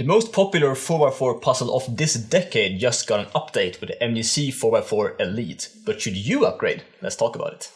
The most popular 4x4 puzzle of this decade just got an update with the MGC 4x4 Elite. But should you upgrade? Let's talk about it.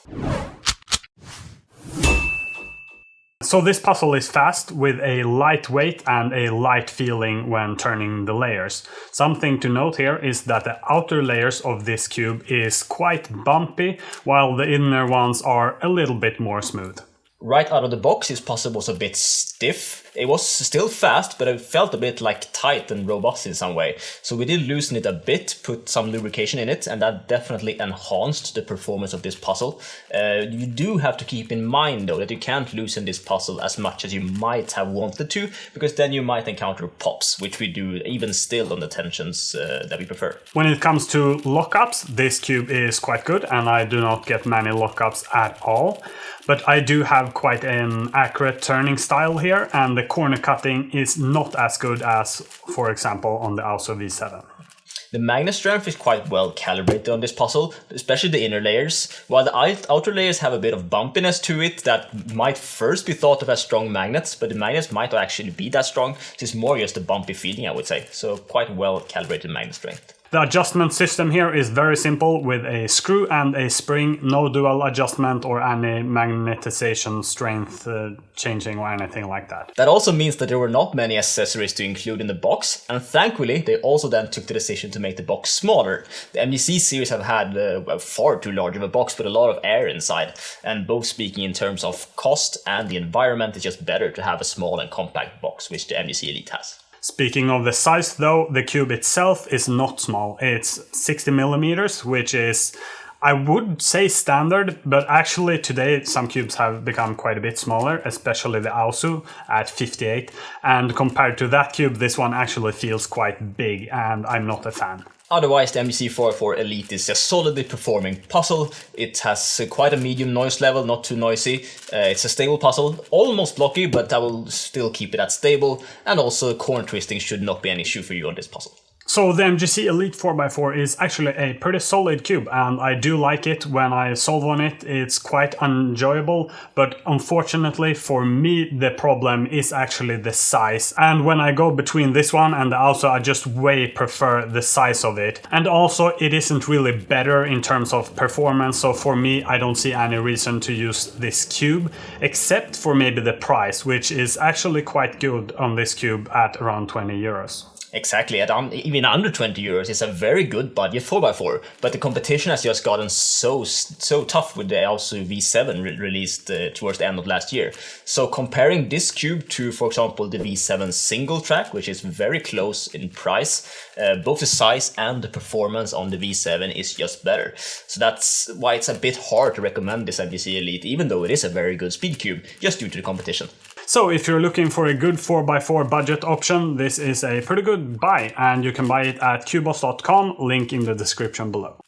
So this puzzle is fast with a light weight and a light feeling when turning the layers. Something to note here is that the outer layers of this cube is quite bumpy, while the inner ones are a little bit more smooth. Right out of the box, this puzzle was a bit stiff. It was still fast, but it felt a bit like tight and robust in some way. So we did loosen it a bit, put some lubrication in it, and that definitely enhanced the performance of this puzzle. You do have to keep in mind though that you can't loosen this puzzle as much as you might have wanted to, because then you might encounter pops, which we do even still on the tensions that we prefer. When it comes to lockups, this cube is quite good, and I do not get many lockups at all. But I do have quite an accurate turning style here, and the corner cutting is not as good as, for example, on the AUSO V7. The magnet strength is quite well calibrated on this puzzle, especially the inner layers, while the outer layers have a bit of bumpiness to it that might first be thought of as strong magnets, but the magnets might not actually be that strong. It's more just a bumpy feeling, I would say, so quite well calibrated magnet strength. The adjustment system here is very simple with a screw and a spring, no dual adjustment or any magnetization strength changing or anything like that. That also means that there were not many accessories to include in the box, and thankfully they also then took the decision to make the box smaller. The MGC series have had far too large of a box with a lot of air inside, and both speaking in terms of cost and the environment, it's just better to have a small and compact box, which the MGC Elite has. Speaking of the size though, the cube itself is not small. It's 60 millimeters, which is, I would say, standard, but actually today some cubes have become quite a bit smaller, especially the AUSO at 58. And compared to that cube, this one actually feels quite big, and I'm not a fan. Otherwise, the MGC4 Elite is a solidly performing puzzle. It has quite a medium noise level, not too noisy. It's a stable puzzle, almost blocky, but I will still keep it at stable. And also corner twisting should not be an issue for you on this puzzle. So the MGC Elite 4x4 is actually a pretty solid cube, and I do like it when I solve on it. It's quite enjoyable, but unfortunately for me the problem is actually the size. And when I go between this one and the AUSO, I just way prefer the size of it. And also it isn't really better in terms of performance, so for me I don't see any reason to use this cube, except for maybe the price, which is actually quite good on this cube at around 20 euros. Exactly, at even under 20 euros, it's a very good budget 4x4, but the competition has just gotten so tough with the AUSO V7 released towards the end of last year. So comparing this cube to, for example, the V7 single track, which is very close in price, both the size and the performance on the V7 is just better. So that's why it's a bit hard to recommend this MGC Elite, even though it is a very good speed cube, just due to the competition. So if you're looking for a good 4x4 budget option, this is a pretty good buy, and you can buy it at cubos.com, link in the description below.